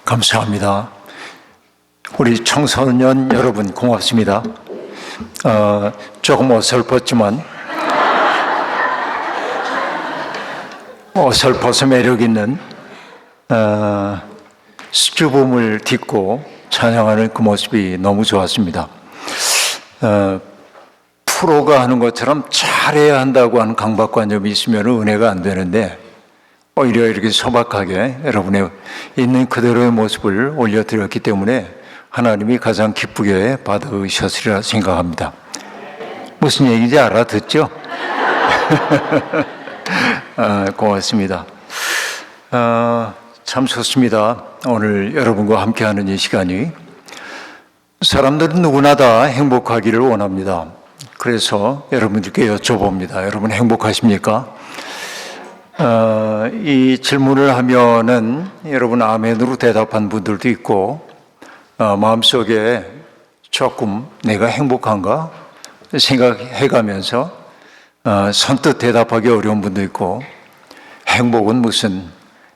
감사합니다. 우리 청소년 여러분 고맙습니다. 조금 어설펐지만 어설퍼서 매력 있는 수줍음을 딛고 찬양하는 그 모습이 너무 좋았습니다. 프로가 하는 것처럼 잘해야 한다고 하는 강박관념이 있으면 은혜가 안 되는데 오히려 이렇게 소박하게 여러분의 있는 그대로의 모습을 올려드렸기 때문에 하나님이 가장 기쁘게 받으셨으리라 생각합니다. 무슨 얘기인지 알아듣죠? 고맙습니다. 참 좋습니다. 오늘 여러분과 함께하는 이 시간이 사람들은 누구나 다 행복하기를 원합니다. 그래서 여러분들께 여쭤봅니다. 여러분 행복하십니까? 이 질문을 하면은 여러분 아멘으로 대답한 분들도 있고 마음속에 조금 내가 행복한가 생각해가면서 선뜻 대답하기 어려운 분도 있고 행복은 무슨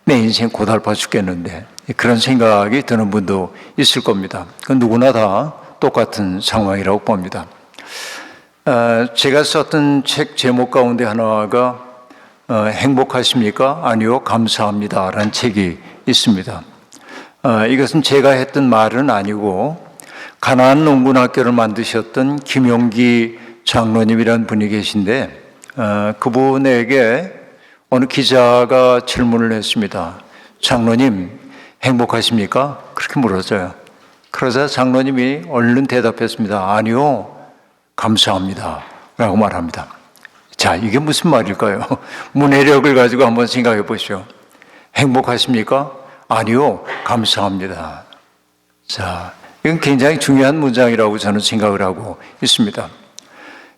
내 인생 고달파 죽겠는데 그런 생각이 드는 분도 있을 겁니다. 그건 누구나 다 똑같은 상황이라고 봅니다. 제가 썼던 책 제목 가운데 하나가 행복하십니까? 아니요, 감사합니다 라는 책이 있습니다. 이것은 제가 했던 말은 아니고 가나안 농군학교를 만드셨던 김용기 장로님이라는 분이 계신데 그분에게 어느 기자가 질문을 했습니다. 장로님 행복하십니까? 그렇게 물었어요. 그러자 장로님이 얼른 대답했습니다. 아니요, 감사합니다 라고 말합니다. 자, 이게 무슨 말일까요? 문해력을 가지고 한번 생각해 보시오. 행복하십니까? 아니요, 감사합니다. 자, 이건 굉장히 중요한 문장이라고 저는 생각을 하고 있습니다.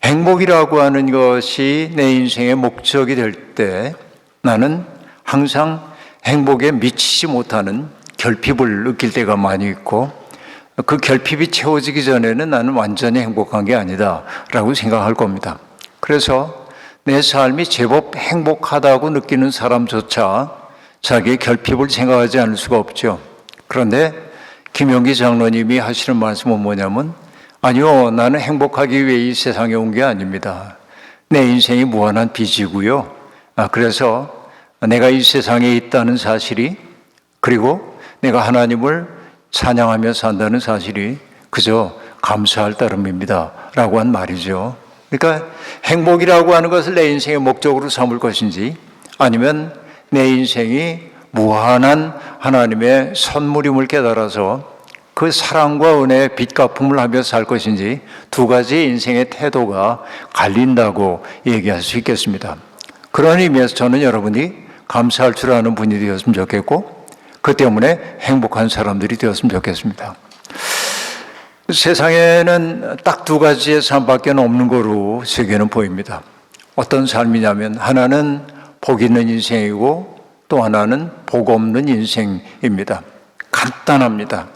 행복이라고 하는 것이 내 인생의 목적이 될 때 나는 항상 행복에 미치지 못하는 결핍을 느낄 때가 많이 있고 그 결핍이 채워지기 전에는 나는 완전히 행복한 게 아니다 라고 생각할 겁니다. 그래서 내 삶이 제법 행복하다고 느끼는 사람조차 자기의 결핍을 생각하지 않을 수가 없죠. 그런데 김용기 장로님이 하시는 말씀은 뭐냐면 아니요, 나는 행복하기 위해 이 세상에 온 게 아닙니다. 내 인생이 무한한 빚이고요. 그래서 내가 이 세상에 있다는 사실이 그리고 내가 하나님을 찬양하며 산다는 사실이 그저 감사할 따름입니다 라고 한 말이죠. 그러니까 행복이라고 하는 것을 내 인생의 목적으로 삼을 것인지 아니면 내 인생이 무한한 하나님의 선물임을 깨달아서 그 사랑과 은혜의 빚갚음을 하며 살 것인지 두 가지 인생의 태도가 갈린다고 얘기할 수 있겠습니다. 그런 의미에서 저는 여러분이 감사할 줄 아는 분이 되었으면 좋겠고 그 때문에 행복한 사람들이 되었으면 좋겠습니다. 세상에는 딱 두 가지의 삶밖에 없는 거로 세계는 보입니다. 어떤 삶이냐면 하나는 복 있는 인생이고 또 하나는 복 없는 인생입니다. 간단합니다.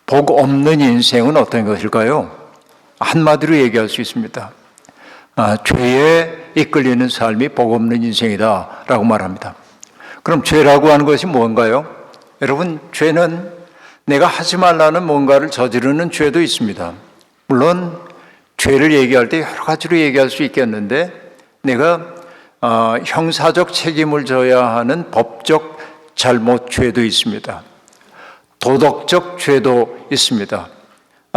복 없는 인생은 어떤 것일까요? 한마디로 얘기할 수 있습니다. 죄에 이끌리는 삶이 복 없는 인생이다 라고 말합니다. 그럼 죄라고 하는 것이 뭔가요? 여러분, 죄는 내가 하지 말라는 뭔가를 저지르는 죄도 있습니다. 물론 죄를 얘기할 때 여러 가지로 얘기할 수 있겠는데 내가 형사적 책임을 져야 하는 법적 잘못 죄도 있습니다. 도덕적 죄도 있습니다.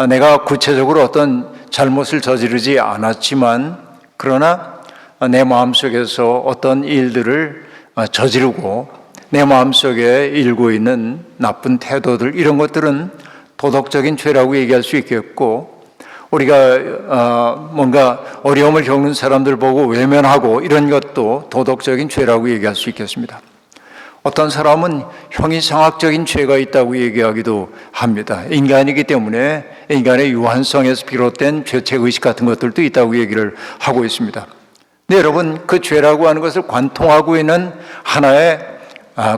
내가 구체적으로 어떤 잘못을 저지르지 않았지만 그러나 내 마음속에서 어떤 일들을 저지르고 내 마음속에 일고 있는 나쁜 태도들 이런 것들은 도덕적인 죄라고 얘기할 수 있겠고 우리가 뭔가 어려움을 겪는 사람들 보고 외면하고 이런 것도 도덕적인 죄라고 얘기할 수 있겠습니다. 어떤 사람은 형이상학적인 죄가 있다고 얘기하기도 합니다. 인간이기 때문에 인간의 유한성에서 비롯된 죄책의식 같은 것들도 있다고 얘기를 하고 있습니다. 근데 여러분, 그 죄라고 하는 것을 관통하고 있는 하나의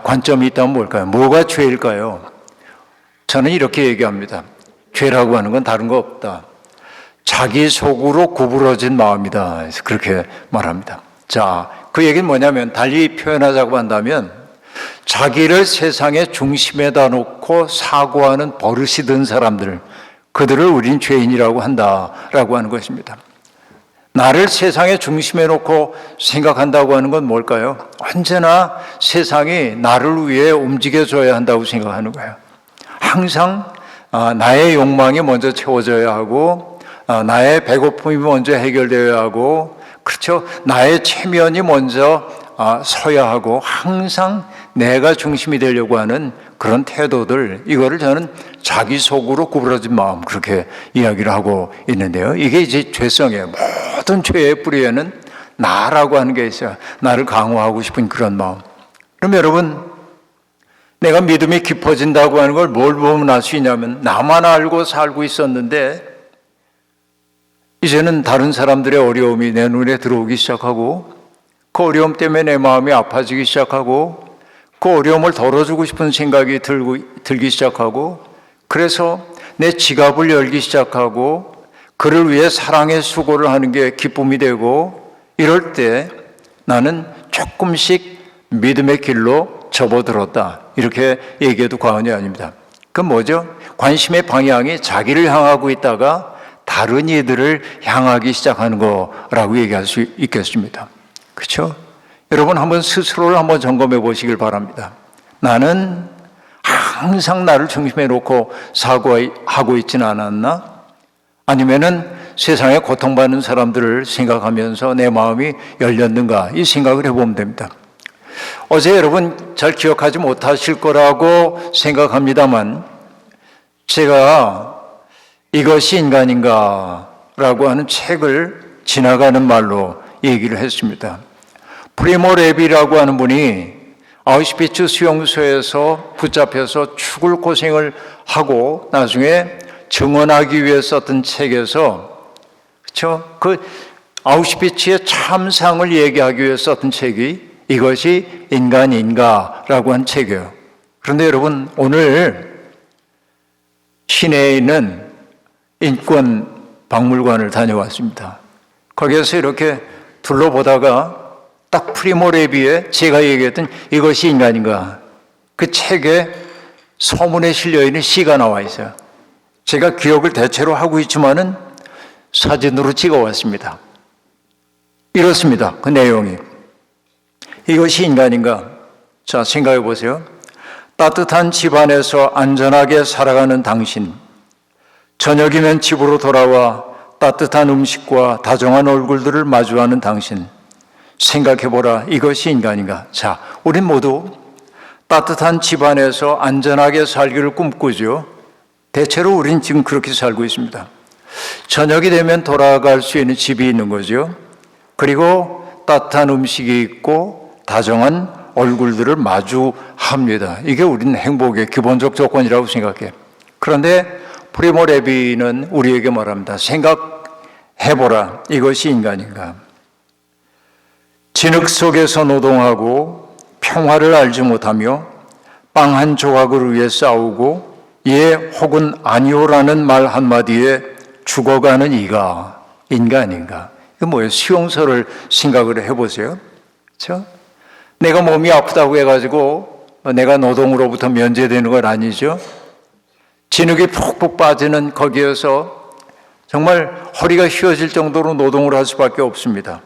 관점이 있다면 뭘까요? 뭐가 죄일까요? 저는 이렇게 얘기합니다. 죄라고 하는 건 다른 거 없다. 자기 속으로 구부러진 마음이다. 그래서 그렇게 말합니다. 자, 그 얘기는 뭐냐면 달리 표현하자고 한다면 자기를 세상의 중심에다 놓고 사고하는 버릇이 든 사람들, 그들을 우린 죄인이라고 한다라고 하는 것입니다. 나를 세상의 중심에 놓고 생각한다고 하는 건 뭘까요? 언제나 세상이 나를 위해 움직여줘야 한다고 생각하는 거예요. 항상 나의 욕망이 먼저 채워져야 하고, 나의 배고픔이 먼저 해결되어야 하고, 그렇죠? 나의 체면이 먼저 서야 하고, 항상 내가 중심이 되려고 하는 그런 태도들, 이거를 저는 자기 속으로 구부러진 마음, 그렇게 이야기를 하고 있는데요. 이게 이제 죄성이에요. 모든 죄의 뿌리에는 나라고 하는 게 있어요. 나를 강화하고 싶은 그런 마음. 그럼 여러분, 내가 믿음이 깊어진다고 하는 걸 뭘 보면 알 수 있냐면, 나만 알고 살고 있었는데 이제는 다른 사람들의 어려움이 내 눈에 들어오기 시작하고, 그 어려움 때문에 내 마음이 아파지기 시작하고, 그 어려움을 덜어주고 싶은 생각이 들기 시작하고, 그래서 내 지갑을 열기 시작하고, 그를 위해 사랑의 수고를 하는 게 기쁨이 되고, 이럴 때 나는 조금씩 믿음의 길로 접어들었다, 이렇게 얘기해도 과언이 아닙니다. 그건 뭐죠? 관심의 방향이 자기를 향하고 있다가 다른 이들을 향하기 시작하는 거라고 얘기할 수 있겠습니다. 그렇죠? 여러분 한번 스스로를 한번 점검해 보시길 바랍니다. 나는 항상 나를 중심에 놓고 사고하고 있지는 않았나? 아니면은 세상에 고통받는 사람들을 생각하면서 내 마음이 열렸는가? 이 생각을 해보면 됩니다. 어제 여러분 잘 기억하지 못하실 거라고 생각합니다만, 제가 이것이 인간인가 라고 하는 책을 지나가는 말로 얘기를 했습니다. 프리모 레비라고 하는 분이 아우슈비츠 수용소에서 붙잡혀서 죽을 고생을 하고 나중에 증언하기 위해 썼던 책에서, 그렇죠? 그 아우슈비츠의 참상을 얘기하기 위해 썼던 책이 이것이 인간인가라고 한 책이에요. 그런데 여러분, 오늘 시내에 있는 인권박물관을 다녀왔습니다. 거기에서 이렇게 둘러보다가 딱 프리모 레비의 제가 얘기했던 이것이 인간인가, 그 책에 서문에 실려있는 시가 나와 있어요. 제가 기억을 대체로 하고 있지만은 사진으로 찍어왔습니다. 이렇습니다. 그 내용이. 이것이 인간인가? 자, 생각해 보세요. 따뜻한 집안에서 안전하게 살아가는 당신, 저녁이면 집으로 돌아와 따뜻한 음식과 다정한 얼굴들을 마주하는 당신, 생각해보라. 이것이 인간인가? 자, 우린 모두 따뜻한 집안에서 안전하게 살기를 꿈꾸죠. 대체로 우린 지금 그렇게 살고 있습니다. 저녁이 되면 돌아갈 수 있는 집이 있는 거죠. 그리고 따뜻한 음식이 있고 다정한 얼굴들을 마주합니다. 이게 우리는 행복의 기본적 조건이라고 생각해요. 그런데 프리모 레비는 우리에게 말합니다. 생각해보라. 이것이 인간인가? 진흙 속에서 노동하고 평화를 알지 못하며 빵 한 조각을 위해 싸우고 예 혹은 아니오라는 말 한마디에 죽어가는 이가 인간인가? 이거 뭐예요? 수용소를 생각을 해보세요. 그렇죠? 내가 몸이 아프다고 해가지고 내가 노동으로부터 면제되는 건 아니죠. 진흙이 푹푹 빠지는 거기에서 정말 허리가 휘어질 정도로 노동을 할 수밖에 없습니다.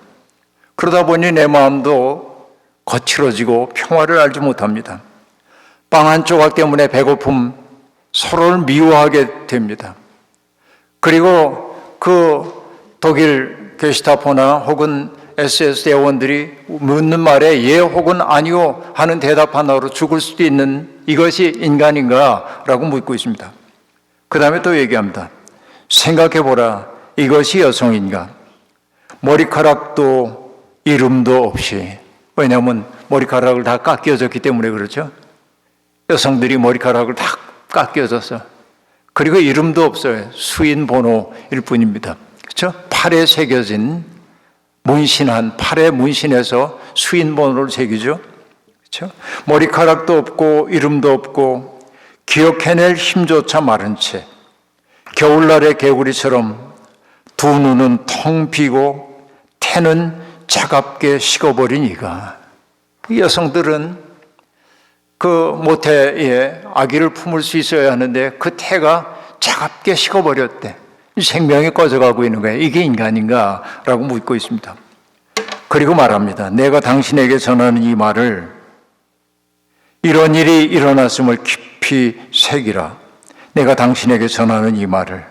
그러다 보니 내 마음도 거칠어지고 평화를 알지 못합니다. 빵 한 조각 때문에 배고픔, 서로를 미워하게 됩니다. 그리고 그 독일 게시타포나 혹은 SS 대원들이 묻는 말에 예 혹은 아니요 하는 대답 하나로 죽을 수도 있는 이것이 인간인가? 라고 묻고 있습니다. 그 다음에 또 얘기합니다. 생각해보라. 이것이 여성인가? 머리카락도 이름도 없이, 왜냐하면 머리카락을 다 깎여졌기 때문에 그렇죠. 여성들이 머리카락을 다 깎여져서, 그리고 이름도 없어요. 수인 번호일 뿐입니다. 그렇죠? 팔에 새겨진 문신한, 팔에 문신해서 수인 번호를 새기죠. 그렇죠? 머리카락도 없고 이름도 없고 기억해낼 힘조차 마른 채 겨울날의 개구리처럼 두 눈은 텅 비고 태는 차갑게 식어버린 이가, 이 여성들은 그 모태에 아기를 품을 수 있어야 하는데 그 태가 차갑게 식어버렸대. 생명이 꺼져가고 있는 거예요. 이게 인간인가? 라고 묻고 있습니다. 그리고 말합니다. 내가 당신에게 전하는 이 말을 이런 일이 일어났음을 깊이 새기라. 내가 당신에게 전하는 이 말을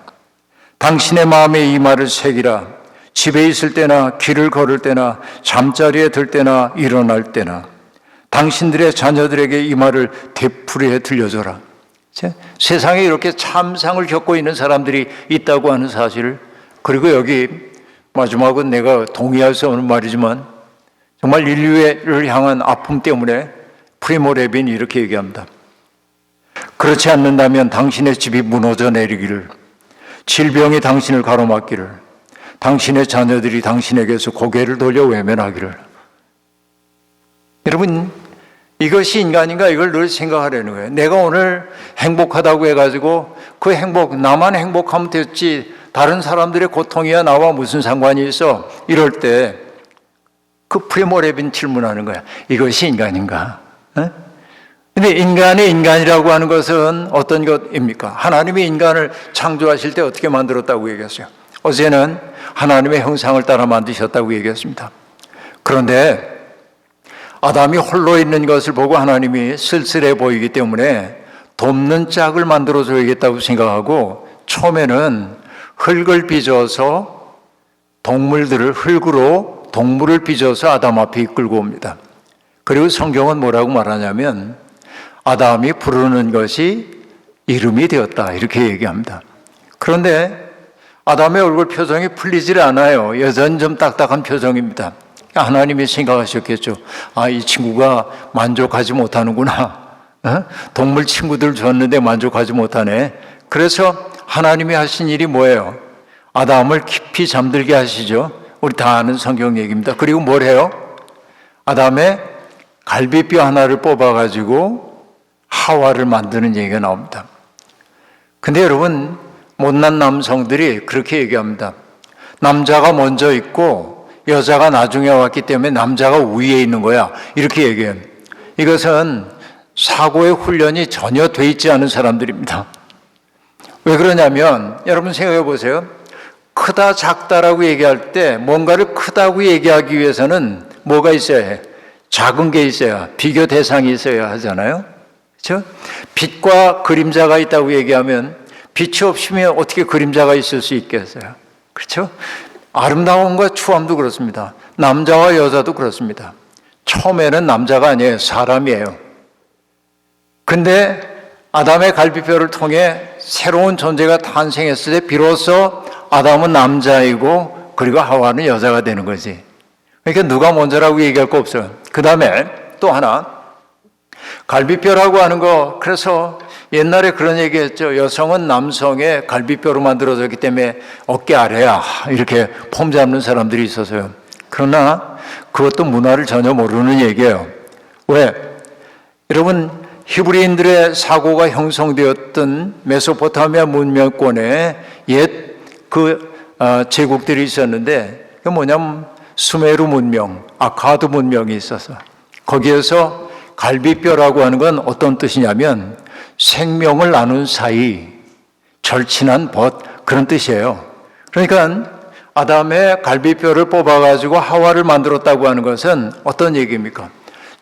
당신의 마음에 이 말을 새기라. 집에 있을 때나 길을 걸을 때나 잠자리에 들 때나 일어날 때나 당신들의 자녀들에게 이 말을 되풀이해 들려줘라. 세상에 이렇게 참상을 겪고 있는 사람들이 있다고 하는 사실을, 그리고 여기 마지막은 내가 동의할 수 없는 말이지만 정말 인류를 향한 아픔 때문에 프리모 레빈이 이렇게 얘기합니다. 그렇지 않는다면 당신의 집이 무너져 내리기를, 질병이 당신을 가로막기를, 당신의 자녀들이 당신에게서 고개를 돌려 외면하기를. 여러분, 이것이 인간인가? 이걸 늘 생각하려는 거예요. 내가 오늘 행복하다고 해가지고 그 행복, 나만 행복하면 됐지 다른 사람들의 고통이야 나와 무슨 상관이 있어? 이럴 때 그 프리모 레빈 질문하는 거야. 이것이 인간인가? 근데 인간의 인간이라고 하는 것은 어떤 것입니까? 하나님이 인간을 창조하실 때 어떻게 만들었다고 얘기했어요? 어제는 하나님의 형상을 따라 만드셨다고 얘기했습니다. 그런데 아담이 홀로 있는 것을 보고 하나님이 쓸쓸해 보이기 때문에 돕는 짝을 만들어줘야겠다고 생각하고 처음에는 흙을 빚어서 동물들을 흙으로 동물을 빚어서 아담 앞에 이끌고 옵니다. 그리고 성경은 뭐라고 말하냐면 아담이 부르는 것이 이름이 되었다 이렇게 얘기합니다. 그런데 아담의 얼굴 표정이 풀리질 않아요. 여전히 좀 딱딱한 표정입니다. 하나님이 생각하셨겠죠. 아, 이 친구가 만족하지 못하는구나. 동물 친구들 줬는데 만족하지 못하네. 그래서 하나님이 하신 일이 뭐예요? 아담을 깊이 잠들게 하시죠. 우리 다 아는 성경 얘기입니다. 그리고 뭘 해요? 아담의 갈비뼈 하나를 뽑아가지고 하와를 만드는 얘기가 나옵니다. 근데 여러분, 못난 남성들이 그렇게 얘기합니다. 남자가 먼저 있고 여자가 나중에 왔기 때문에 남자가 위에 있는 거야. 이렇게 얘기해요. 이것은 사고의 훈련이 전혀 돼 있지 않은 사람들입니다. 왜 그러냐면 여러분 생각해 보세요. 크다 작다라고 얘기할 때 뭔가를 크다고 얘기하기 위해서는 뭐가 있어야 해? 작은 게 있어야, 비교 대상이 있어야 하잖아요. 그렇죠? 빛과 그림자가 있다고 얘기하면 빛이 없으면 어떻게 그림자가 있을 수 있겠어요? 그렇죠? 아름다움과 추함도 그렇습니다. 남자와 여자도 그렇습니다. 처음에는 남자가 아니에요. 사람이에요. 근데 아담의 갈비뼈를 통해 새로운 존재가 탄생했을 때 비로소 아담은 남자이고 그리고 하와는 여자가 되는 거지. 그러니까 누가 먼저라고 얘기할 거 없어요. 그 다음에 또 하나, 갈비뼈라고 하는 거, 그래서 옛날에 그런 얘기 했죠. 여성은 남성의 갈비뼈로 만들어졌기 때문에 어깨 아래야 이렇게 폼 잡는 사람들이 있어서요. 그러나 그것도 문화를 전혀 모르는 얘기예요. 왜? 여러분, 히브리인들의 사고가 형성되었던 메소포타미아 문명권에 옛 제국들이 있었는데 그게 뭐냐면 수메르 문명, 아카드 문명이 있어서 거기에서 갈비뼈라고 하는 건 어떤 뜻이냐면 생명을 나눈 사이, 절친한 벗, 그런 뜻이에요. 그러니까 아담의 갈비뼈를 뽑아가지고 하와를 만들었다고 하는 것은 어떤 얘기입니까?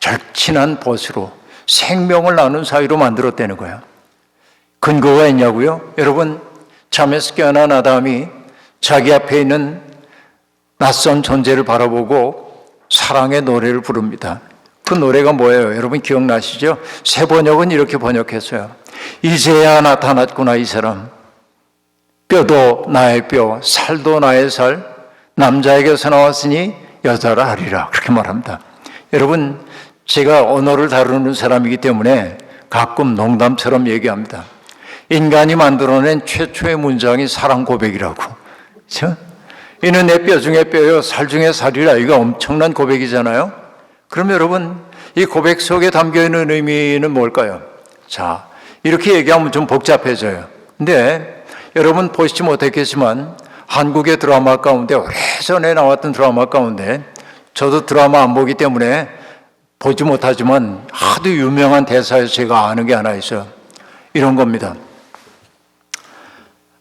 절친한 벗으로 생명을 나눈 사이로 만들었다는 거예요. 근거가 있냐고요? 여러분, 잠에서 깨어난 아담이 자기 앞에 있는 낯선 존재를 바라보고 사랑의 노래를 부릅니다. 그 노래가 뭐예요? 여러분 기억나시죠? 새 번역은 이렇게 번역했어요. 이제야 나타났구나 이 사람. 뼈도 나의 뼈, 살도 나의 살, 남자에게서 나왔으니 여자라 하리라. 그렇게 말합니다. 여러분, 제가 언어를 다루는 사람이기 때문에 가끔 농담처럼 얘기합니다. 인간이 만들어낸 최초의 문장이 사랑 고백이라고. 그렇죠? 이는 내 뼈 중에 뼈요 살 중에 살이라. 이거 엄청난 고백이잖아요. 그럼 여러분, 이 고백 속에 담겨있는 의미는 뭘까요? 자, 이렇게 얘기하면 좀 복잡해져요. 근데 여러분 보시지 못했겠지만 한국의 드라마 가운데 오래전에 나왔던 드라마 가운데 저도 드라마 안 보기 때문에 보지 못하지만 하도 유명한 대사에서 제가 아는 게 하나 있어요. 이런 겁니다.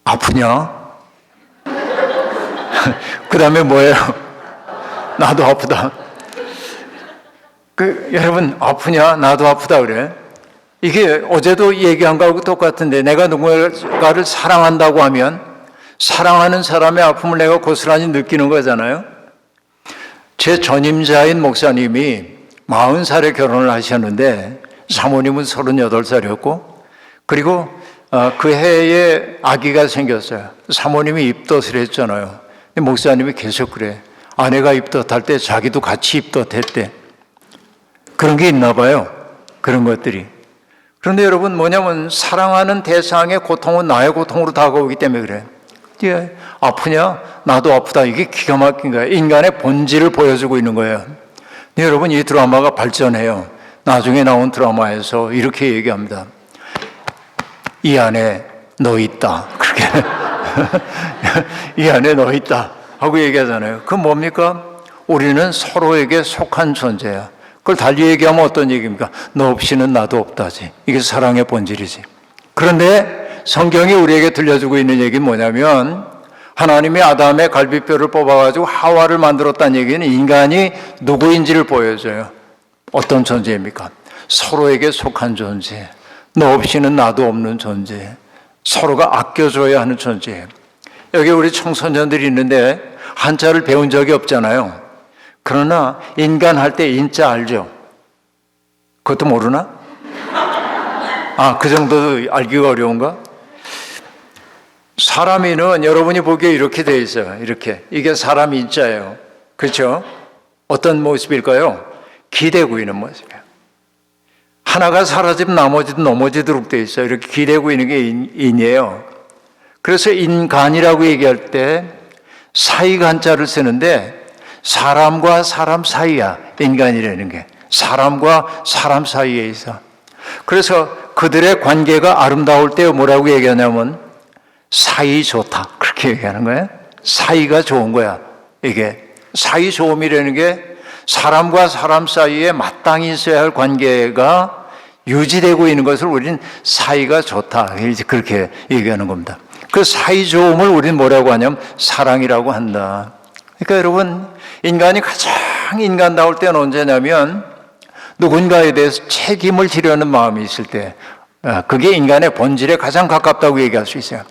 아프냐? 그 다음에 뭐예요? 나도 아프다. 여러분, 아프냐? 나도 아프다 그래. 이게 어제도 얘기한 거하고 똑같은데, 내가 누군가를 사랑한다고 하면 사랑하는 사람의 아픔을 내가 고스란히 느끼는 거잖아요. 제 전임자인 목사님이 40살에 결혼을 하셨는데 사모님은 38살이었고, 그리고 그 해에 아기가 생겼어요. 사모님이 입덧을 했잖아요. 목사님이 계속 그래. 아내가 입덧할 때 자기도 같이 입덧했대. 그런 게 있나 봐요. 그런 것들이. 그런데 여러분, 뭐냐면 사랑하는 대상의 고통은 나의 고통으로 다가오기 때문에 그래. 이게 아프냐? 나도 아프다. 이게 기가 막힌 거예요. 인간의 본질을 보여주고 있는 거예요. 여러분, 이 드라마가 발전해요. 나중에 나온 드라마에서 이렇게 얘기합니다. 이 안에 너 있다. 그렇게. 이 안에 너 있다. 하고 얘기하잖아요. 그건 뭡니까? 우리는 서로에게 속한 존재야. 그걸 달리 얘기하면 어떤 얘기입니까? 너 없이는 나도 없다지. 이게 사랑의 본질이지. 그런데 성경이 우리에게 들려주고 있는 얘기는 뭐냐면, 하나님이 아담의 갈비뼈를 뽑아가지고 하와를 만들었다는 얘기는 인간이 누구인지를 보여줘요. 어떤 존재입니까? 서로에게 속한 존재. 너 없이는 나도 없는 존재. 서로가 아껴줘야 하는 존재. 여기 우리 청소년들이 있는데 한자를 배운 적이 없잖아요. 그러나 인간 할 때 인자 알죠? 그것도 모르나? 그 정도 알기가 어려운가? 사람이는 여러분이 보기에 이렇게 돼 있어요. 이렇게. 이게 사람 인자예요. 그렇죠? 어떤 모습일까요? 기대고 있는 모습이에요. 하나가 사라지면 나머지도 넘어지도록 돼 있어요. 이렇게 기대고 있는 게 인이에요. 그래서 인간이라고 얘기할 때 사이간자를 쓰는데 사람과 사람 사이야. 인간이라는 게. 사람과 사람 사이에 있어. 그래서 그들의 관계가 아름다울 때 뭐라고 얘기하냐면 사이 좋다. 그렇게 얘기하는 거예요. 사이가 좋은 거야. 이게 사이 좋음이라는 게 사람과 사람 사이에 마땅히 있어야 할 관계가 유지되고 있는 것을 우리는 사이가 좋다. 그렇게 얘기하는 겁니다. 그 사이 좋음을 우리는 뭐라고 하냐면 사랑이라고 한다. 그러니까 여러분, 인간이 가장 인간다울 때는 언제냐면 누군가에 대해서 책임을 지려는 마음이 있을 때, 그게 인간의 본질에 가장 가깝다고 얘기할 수 있어요.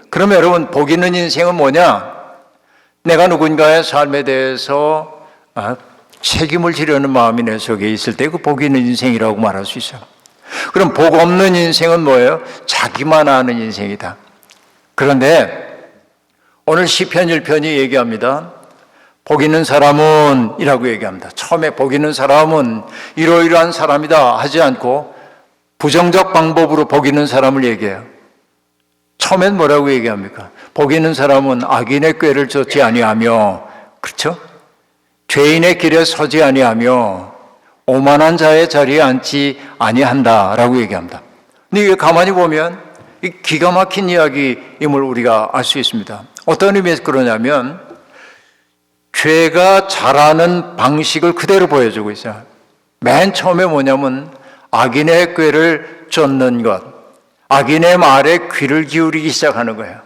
그러면 여러분, 복 있는 인생은 뭐냐? 내가 누군가의 삶에 대해서 책임을 지려는 마음이 내 속에 있을 때 그 복 있는 인생이라고 말할 수 있어요. 그럼 복 없는 인생은 뭐예요? 자기만 아는 인생이다. 그런데 오늘 시편 1편이 얘기합니다. 복 있는 사람은 이라고 얘기합니다. 처음에 복 있는 사람은 이러이러한 사람이다 하지 않고 부정적 방법으로 복 있는 사람을 얘기해요. 처음엔 뭐라고 얘기합니까? 복 있는 사람은 악인의 꾀를 쫓지 아니하며, 그렇죠? 죄인의 길에 서지 아니하며 오만한 자의 자리에 앉지 아니한다라고 얘기합니다. 근데 이게 가만히 보면 이 기가 막힌 이야기임을 우리가 알 수 있습니다. 어떤 의미에서 그러냐면 죄가 자라는 방식을 그대로 보여주고 있어요. 맨 처음에 뭐냐면 악인의 꾀를 쫓는 것, 악인의 말에 귀를 기울이기 시작하는 거예요.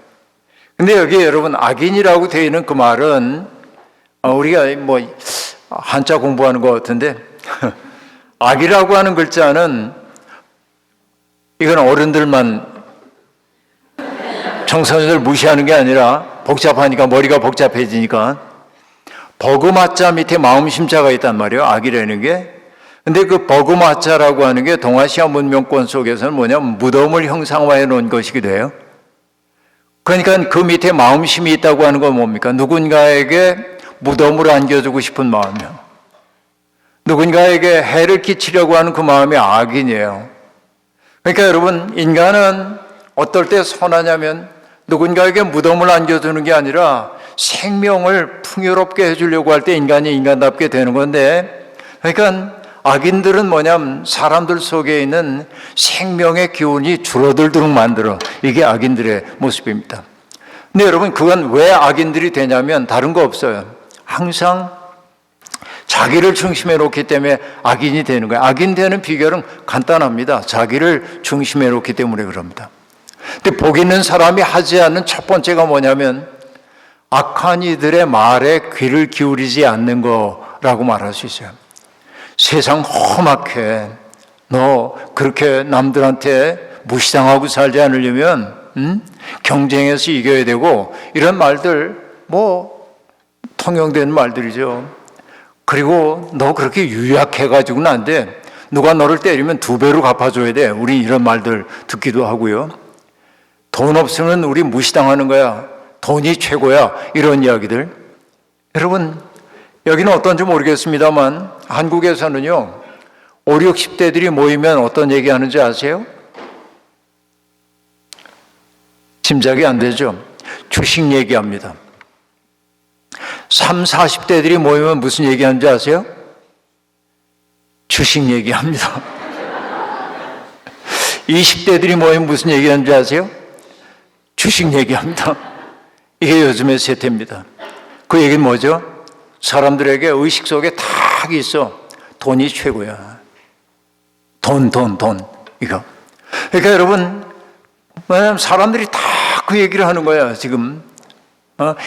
근데 여기 여러분, 악인이라고 되어 있는 그 말은 우리가 뭐 한자 공부하는 것 같은데 악이라고 하는 글자는 이건 어른들만, 청소년들 무시하는 게 아니라 복잡하니까, 머리가 복잡해지니까 버그마자 밑에 마음심자가 있단 말이에요. 악이라는 게. 근데 그 버그마자라고 하는 게 동아시아 문명권 속에서는 뭐냐면 무덤을 형상화해 놓은 것이기도 해요. 그러니까 그 밑에 마음심이 있다고 하는 건 뭡니까? 누군가에게 무덤을 안겨주고 싶은 마음이요. 누군가에게 해를 끼치려고 하는 그 마음이 악인이에요. 그러니까 여러분, 인간은 어떨 때 선하냐면 누군가에게 무덤을 안겨주는 게 아니라 생명을 풍요롭게 해주려고 할 때 인간이 인간답게 되는 건데, 그러니까 악인들은 뭐냐면 사람들 속에 있는 생명의 기운이 줄어들도록 만들어. 이게 악인들의 모습입니다. 근데 여러분, 그건 왜 악인들이 되냐면 다른 거 없어요. 항상 자기를 중심에 놓기 때문에 악인이 되는 거예요. 악인 되는 비결은 간단합니다. 자기를 중심에 놓기 때문에 그럽니다. 근데 복 있는 사람이 하지 않는 첫 번째가 뭐냐면 악한 이들의 말에 귀를 기울이지 않는 거라고 말할 수 있어요. 세상 험악해. 너 그렇게 남들한테 무시당하고 살지 않으려면 경쟁에서 이겨야 되고, 이런 말들 통용되는 말들이죠. 그리고 너 그렇게 유약해가지고는 안 돼. 누가 너를 때리면 2배로 갚아줘야 돼. 우리 이런 말들 듣기도 하고요. 돈 없으면 우리 무시당하는 거야. 돈이 최고야. 이런 이야기들. 여러분, 여기는 어떤지 모르겠습니다만 한국에서는요, 5, 60대들이 모이면 어떤 얘기 하는지 아세요? 짐작이 안 되죠? 주식 얘기합니다. 3, 40대들이 모이면 무슨 얘기하는지 아세요? 주식 얘기합니다. 20대들이 모이면 무슨 얘기하는지 아세요? 주식 얘기합니다. 이게 요즘의 세태입니다. 그 얘기는 뭐죠? 사람들에게 의식 속에 딱 있어. 돈이 최고야. 돈. 이거. 그러니까 여러분, 사람들이 다 그 얘기를 하는 거야, 지금.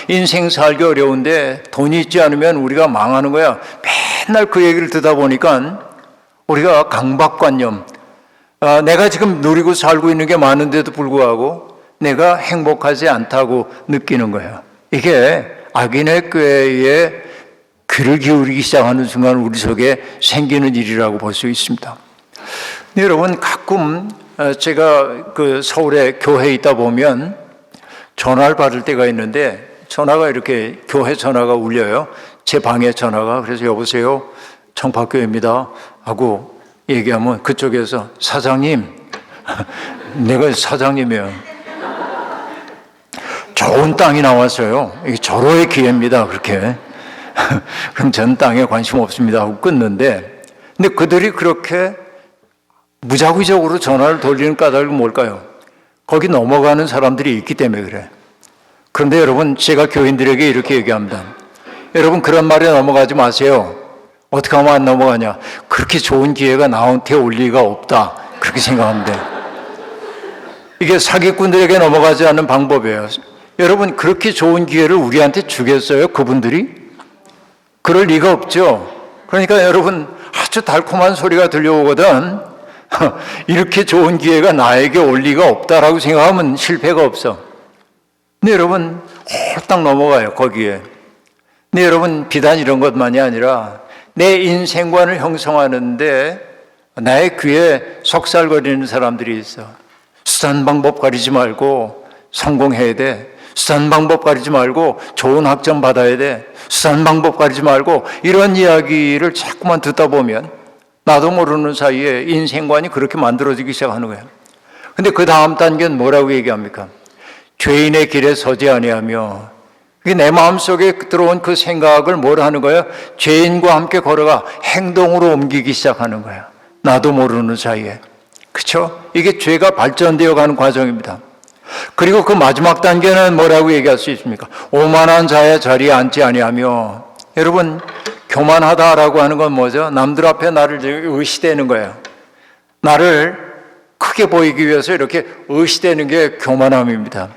인생 살기 어려운데 돈이 있지 않으면 우리가 망하는 거야. 맨날 그 얘기를 듣다 보니까 우리가 강박관념, 내가 지금 누리고 살고 있는 게 많은데도 불구하고 내가 행복하지 않다고 느끼는 거예요. 이게 악인의 꾀에 귀를 기울이기 시작하는 순간 우리 속에 생기는 일이라고 볼 수 있습니다. 여러분, 가끔 제가 그 서울에 교회에 있다 보면 전화를 받을 때가 있는데, 전화가 이렇게 교회 전화가 울려요. 제 방에 전화가. 그래서 여보세요, 청파교회입니다 하고 얘기하면 그쪽에서 사장님, 내가 사장님이에요. 좋은 땅이 나왔어요. 이게 절호의 기회입니다. 그렇게. 그럼 전 땅에 관심 없습니다 하고 끊는데, 근데 그들이 그렇게 무작위적으로 전화를 돌리는 까닭은 뭘까요? 거기 넘어가는 사람들이 있기 때문에 그래. 그런데 여러분, 제가 교인들에게 이렇게 얘기합니다. 여러분, 그런 말에 넘어가지 마세요. 어떻게 하면 안 넘어가냐? 그렇게 좋은 기회가 나한테 올 리가 없다. 그렇게 생각하면 돼. 이게 사기꾼들에게 넘어가지 않는 방법이에요. 여러분, 그렇게 좋은 기회를 우리한테 주겠어요? 그분들이? 그럴 리가 없죠. 그러니까 여러분, 아주 달콤한 소리가 들려오거든. 이렇게 좋은 기회가 나에게 올 리가 없다라고 생각하면 실패가 없어. 근데 여러분, 홀딱 넘어가요, 거기에. 근데 여러분, 비단 이런 것만이 아니라 내 인생관을 형성하는데 나의 귀에 속살거리는 사람들이 있어. 수단 방법 가리지 말고 성공해야 돼. 수단 방법 가리지 말고 좋은 학점 받아야 돼. 수단 방법 가리지 말고, 이런 이야기를 자꾸만 듣다 보면 나도 모르는 사이에 인생관이 그렇게 만들어지기 시작하는 거예요. 근데 그 다음 단계는 뭐라고 얘기합니까? 죄인의 길에 서지 아니하며, 내 마음속에 들어온 그 생각을 뭘 하는 거예요? 죄인과 함께 걸어가 행동으로 옮기기 시작하는 거예요. 나도 모르는 사이에. 그렇죠? 이게 죄가 발전되어 가는 과정입니다. 그리고 그 마지막 단계는 뭐라고 얘기할 수 있습니까? 오만한 자의 자리에 앉지 아니하며. 여러분, 교만하다라고 하는 건 뭐죠? 남들 앞에 나를 의시대는 거예요. 나를 크게 보이기 위해서 이렇게 의시대는 게 교만함입니다.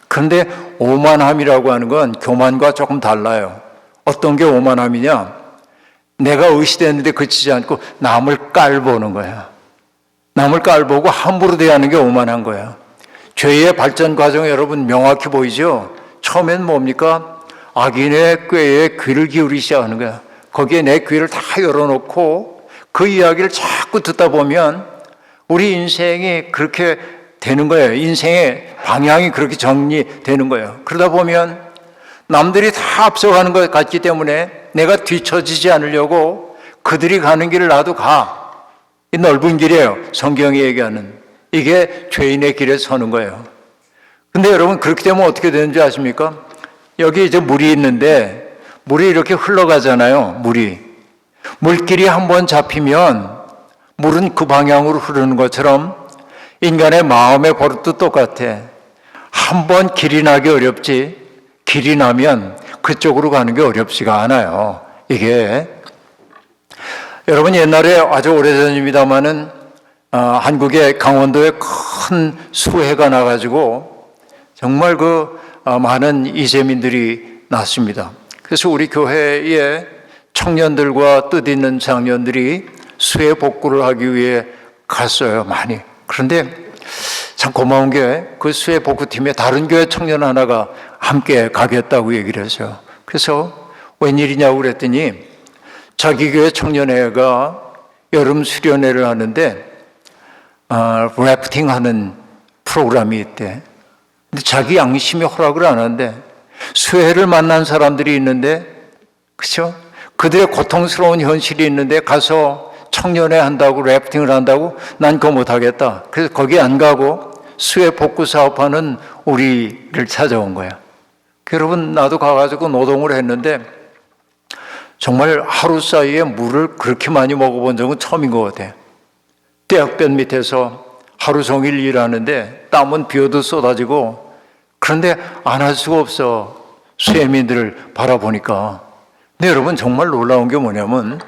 그런데 오만함이라고 하는 건 교만과 조금 달라요. 어떤 게 오만함이냐? 내가 의시대는데 그치지 않고 남을 깔보는 거예요. 남을 깔보고 함부로 대하는 게 오만한 거예요. 죄의 발전 과정이 여러분 명확히 보이죠? 처음엔 뭡니까? 악인의 꾀에 귀를 기울이기 시작하는 거야. 거기에 내 귀를 다 열어놓고 그 이야기를 자꾸 듣다 보면 우리 인생이 그렇게 되는 거예요. 인생의 방향이 그렇게 정리되는 거예요. 그러다 보면 남들이 다 앞서가는 것 같기 때문에 내가 뒤처지지 않으려고 그들이 가는 길을 나도 가. 이 넓은 길이에요. 성경이 얘기하는. 이게 죄인의 길에 서는 거예요. 근데 여러분, 그렇게 되면 어떻게 되는지 아십니까? 여기 이제 물이 있는데 물이 이렇게 흘러가잖아요. 물길이 한번 잡히면 물은 그 방향으로 흐르는 것처럼 인간의 마음의 버릇도 똑같아. 한번 길이 나기 어렵지, 길이 나면 그쪽으로 가는 게 어렵지가 않아요. 이게 여러분 옛날에 아주 오래전입니다마는 한국의 강원도에 큰 수해가 나가지고 정말 많은 이재민들이 났습니다. 그래서 우리 교회의 청년들과 뜻있는 장년들이 수해 복구를 하기 위해 갔어요, 많이. 그런데 참 고마운 게 그 수해 복구팀에 다른 교회 청년 하나가 함께 가겠다고 얘기를 했어요. 그래서 웬일이냐고 그랬더니 자기 교회 청년회가 여름 수련회를 하는데 래프팅 하는 프로그램이 있대. 근데 자기 양심이 허락을 안 하는데 수해를 만난 사람들이 있는데, 그렇죠? 그들의 고통스러운 현실이 있는데 가서 청년회 한다고 래프팅을 한다고 난 그거 못하겠다. 그래서 거기 안 가고 수해 복구 사업하는 우리를 찾아온 거야. 여러분 나도 가가지고 노동을 했는데 정말 하루 사이에 물을 그렇게 많이 먹어본 적은 처음인 것 같아. 떼약볕 밑에서 하루 종일 일하는데 땀은 비어도 쏟아지고, 그런데 안 할 수가 없어. 수해민들을 바라보니까. 근데 여러분 정말 놀라운 게 뭐냐면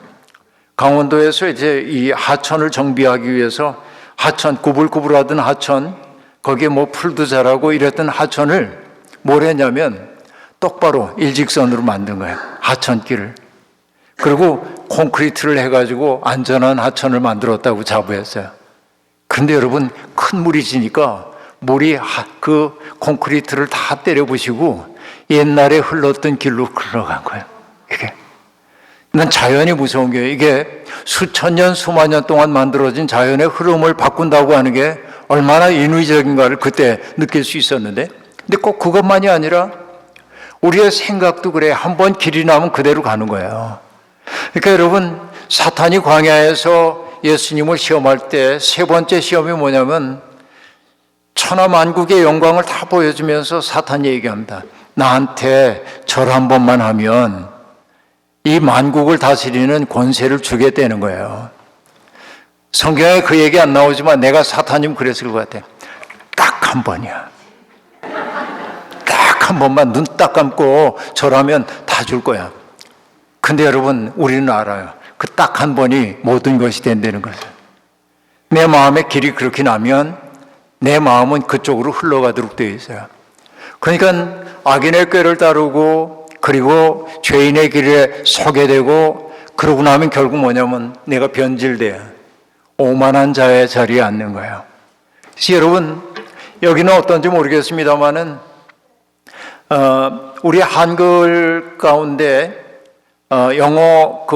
강원도에서 이제 이 하천을 정비하기 위해서 하천, 구불구불하던 하천, 거기에 뭐 풀도 자라고 이랬던 하천을 뭘 했냐면 똑바로 일직선으로 만든 거예요. 하천길을. 그리고 콘크리트를 해가지고 안전한 하천을 만들었다고 자부했어요. 그런데 여러분 큰 물이 지니까 물이 그 콘크리트를 다 때려 부시고 옛날에 흘렀던 길로 흘러간 거예요. 이게. 난 자연이 무서운 게 이게 수천 년, 수만 년 동안 만들어진 자연의 흐름을 바꾼다고 하는 게 얼마나 인위적인가를 그때 느낄 수 있었는데, 근데 꼭 그것만이 아니라 우리의 생각도 그래. 한번 길이 나면 그대로 가는 거예요. 그러니까 여러분 사탄이 광야에서 예수님을 시험할 때 세 번째 시험이 뭐냐면 천하만국의 영광을 다 보여주면서 사탄이 얘기합니다. 나한테 절 한 번만 하면 이 만국을 다스리는 권세를 주겠다는 거예요. 성경에 그 얘기 안 나오지만 내가 사탄이면 그랬을 것 같아. 딱 한 번이야. 딱 한 번만 눈 딱 감고 절하면 다 줄 거야. 근데 여러분 우리는 알아요. 그 딱 한 번이 모든 것이 된다는 것을. 내 마음의 길이 그렇게 나면 내 마음은 그쪽으로 흘러가도록 되어 있어요. 그러니까 악인의 꾀를 따르고 그리고 죄인의 길에 서게 되고 그러고 나면 결국 뭐냐면 내가 변질돼요. 오만한 자의 자리에 앉는 거예요. 그래서 여러분 여기는 어떤지 모르겠습니다만은 우리 한글 가운데 영어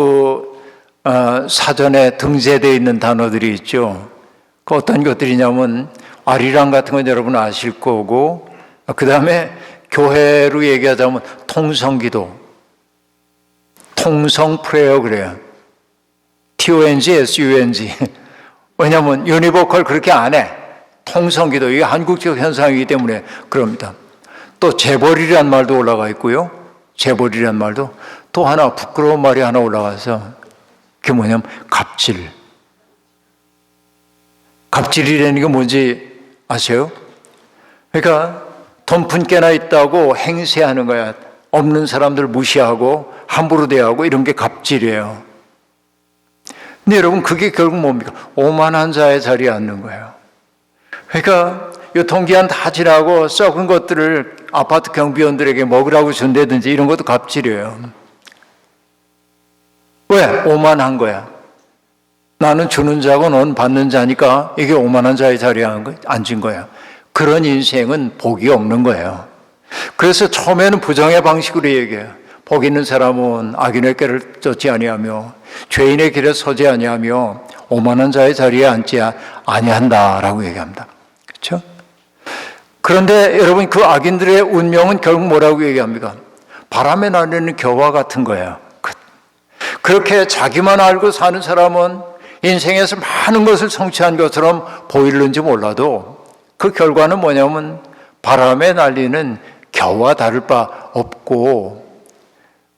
사전에 등재되어 있는 단어들이 있죠. 그 어떤 것들이냐면 아리랑 같은 건 여러분 아실 거고, 그 다음에 교회로 얘기하자면 통성기도, 통성프레어 그래요. TONG, SUNG. 왜냐하면 유니보컬 그렇게 안 해. 통성기도, 이게 한국적 현상이기 때문에 그럽니다. 또 재벌이란 말도 올라가 있고요. 재벌이란 말도 또 하나 부끄러운 말이 하나 올라가서 그게 뭐냐면 갑질. 갑질이라는 게 뭔지 아세요? 그러니까 돈 푼개나 있다고 행세하는 거야. 없는 사람들 무시하고 함부로 대하고 이런 게 갑질이에요. 근데 여러분 그게 결국 뭡니까? 오만한 자의 자리에 앉는 거예요. 그러니까 유통기한 다 지나고 썩은 것들을 아파트 경비원들에게 먹으라고 준다든지 이런 것도 갑질이에요. 왜? 오만한 거야. 나는 주는 자고 넌 받는 자니까 이게 오만한 자의 자리에 앉은 거야. 그런 인생은 복이 없는 거예요. 그래서 처음에는 부정의 방식으로 얘기해요. 복 있는 사람은 악인의 길을 쫓지 아니하며 죄인의 길에 서지 아니하며 오만한 자의 자리에 앉지 아니한다라고 얘기합니다. 그렇죠? 그런데 여러분 그 악인들의 운명은 결국 뭐라고 얘기합니까? 바람에 날리는 겨와 같은 거예요. 그렇게 자기만 알고 사는 사람은 인생에서 많은 것을 성취한 것처럼 보이는지 몰라도 그 결과는 뭐냐면 바람에 날리는 겨와 다를 바 없고,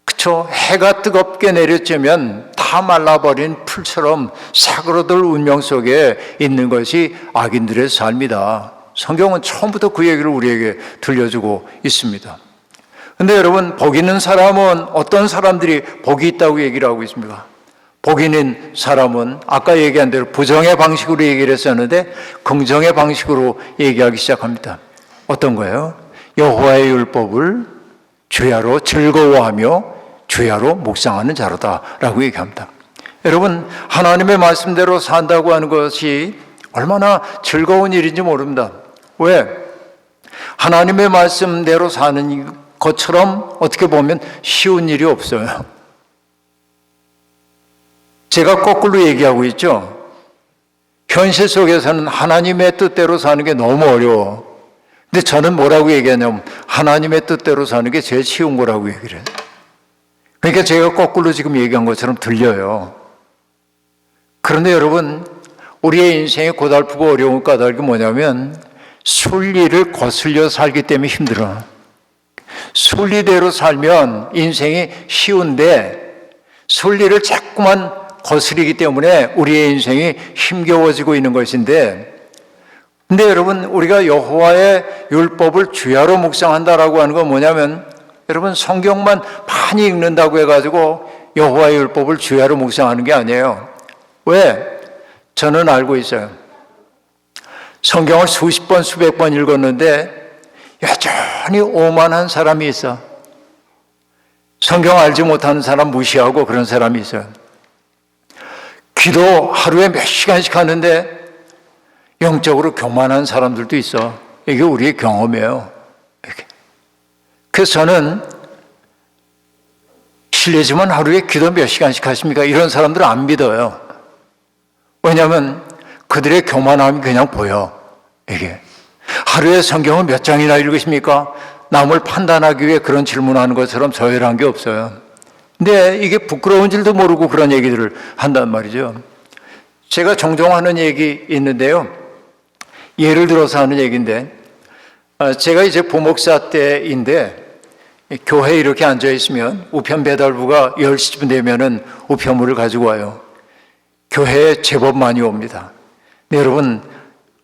그쵸? 해가 뜨겁게 내려쬐면 다 말라버린 풀처럼 사그러들 운명 속에 있는 것이 악인들의 삶이다. 성경은 처음부터 그 얘기를 우리에게 들려주고 있습니다. 그런데 여러분 복 있는 사람은 어떤 사람들이 복이 있다고 얘기를 하고 있습니까? 복인인 사람은 아까 얘기한 대로 부정의 방식으로 얘기를 했었는데 긍정의 방식으로 얘기하기 시작합니다. 어떤 거예요? 여호와의 율법을 주야로 즐거워하며 주야로 묵상하는 자로다라고 얘기합니다. 여러분, 하나님의 말씀대로 산다고 하는 것이 얼마나 즐거운 일인지 모릅니다. 왜? 하나님의 말씀대로 사는 것처럼 어떻게 보면 쉬운 일이 없어요. 제가 거꾸로 얘기하고 있죠. 현실 속에서는 하나님의 뜻대로 사는 게 너무 어려워. 근데 저는 뭐라고 얘기하냐면 하나님의 뜻대로 사는 게 제일 쉬운 거라고 얘기를 해요. 그러니까 제가 거꾸로 지금 얘기한 것처럼 들려요. 그런데 여러분, 우리의 인생의 고달프고 어려운 까닭이 뭐냐면 순리를 거슬려 살기 때문에 힘들어. 순리대로 살면 인생이 쉬운데 순리를 자꾸만 거스리기 때문에 우리의 인생이 힘겨워지고 있는 것인데, 근데 여러분, 우리가 여호와의 율법을 주야로 묵상한다라고 하는 건 뭐냐면, 여러분, 성경만 많이 읽는다고 해가지고 여호와의 율법을 주야로 묵상하는 게 아니에요. 왜? 저는 알고 있어요. 성경을 수십 번, 수백 번 읽었는데 여전히 오만한 사람이 있어. 성경 알지 못하는 사람 무시하고 그런 사람이 있어요. 기도 하루에 몇 시간씩 하는데 영적으로 교만한 사람들도 있어. 이게 우리의 경험이에요. 그래서 저는 실례지만 하루에 기도 몇 시간씩 하십니까? 이런 사람들은 안 믿어요. 왜냐하면 그들의 교만함이 그냥 보여. 이게 하루에 성경을 몇 장이나 읽으십니까? 남을 판단하기 위해 그런 질문하는 것처럼 저열한 게 없어요. 근데 이게 부끄러운 줄도 모르고 그런 얘기들을 한단 말이죠. 제가 종종 하는 얘기 있는데요. 예를 들어서 하는 얘기인데, 제가 이제 부목사 때인데 교회에 이렇게 앉아 있으면 우편 배달부가 10시쯤 되면은 우편물을 가지고 와요. 교회에 제법 많이 옵니다. 근데 여러분,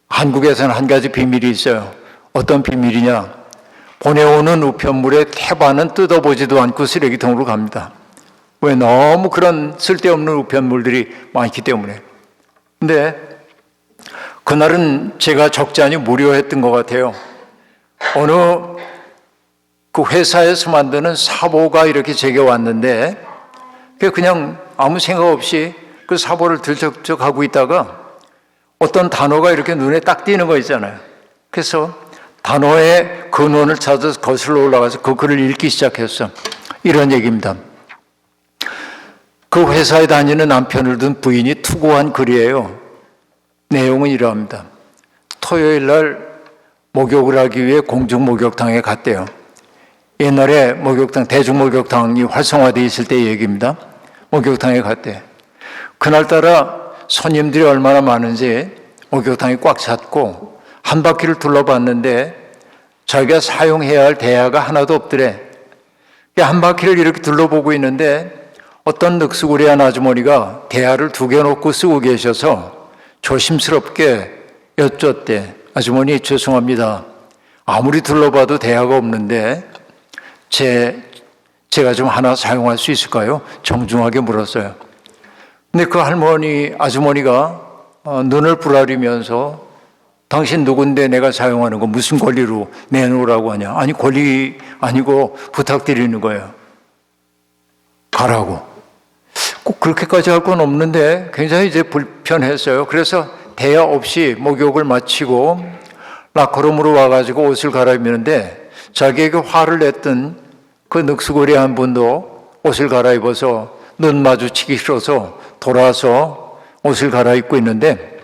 한국에서는 한 가지 비밀이 있어요. 어떤 비밀이냐? 보내오는 우편물의 태반은 뜯어보지도 않고 쓰레기통으로 갑니다. 왜? 너무 그런 쓸데없는 우편물들이 많기 때문에. 근데 그날은 제가 적잖이 무료했던 것 같아요. 어느 그 회사에서 만드는 사보가 이렇게 제게 왔는데 그냥 아무 생각 없이 그 사보를 들적적하고 있다가 어떤 단어가 이렇게 눈에 딱 띄는 거 있잖아요. 그래서 단어의 근원을 찾아서 거슬러 올라가서 그 글을 읽기 시작했어. 이런 얘기입니다. 그 회사에 다니는 남편을 둔 부인이 투고한 글이에요. 내용은 이러합니다. 토요일 날 목욕을 하기 위해 공중 목욕탕에 갔대요. 옛날에 목욕탕, 대중 목욕탕이 활성화되어 있을 때 얘기입니다. 목욕탕에 갔대. 그날따라 손님들이 얼마나 많은지 목욕탕이 꽉 찼고 한 바퀴를 둘러봤는데 자기가 사용해야 할 대야가 하나도 없더래. 한 바퀴를 이렇게 둘러보고 있는데 어떤 늑수구리한 아주머니가 대야를 2개 놓고 쓰고 계셔서 조심스럽게 여쭙대. 아주머니, 죄송합니다. 아무리 둘러봐도 대야가 없는데 제가 좀 하나 사용할 수 있을까요? 정중하게 물었어요. 근데 그 아주머니가 눈을 부라리면서 당신 누군데 내가 사용하는 거 무슨 권리로 내놓으라고 하냐. 아니, 권리 아니고 부탁드리는 거예요. 가라고. 꼭 그렇게까지 할 건 없는데 굉장히 이제 불편했어요. 그래서 대야 없이 목욕을 마치고 락커룸으로 와가지고 옷을 갈아입는데 자기에게 화를 냈던 그 늑수고리한 분도 옷을 갈아입어서 눈 마주치기 싫어서 돌아서 옷을 갈아입고 있는데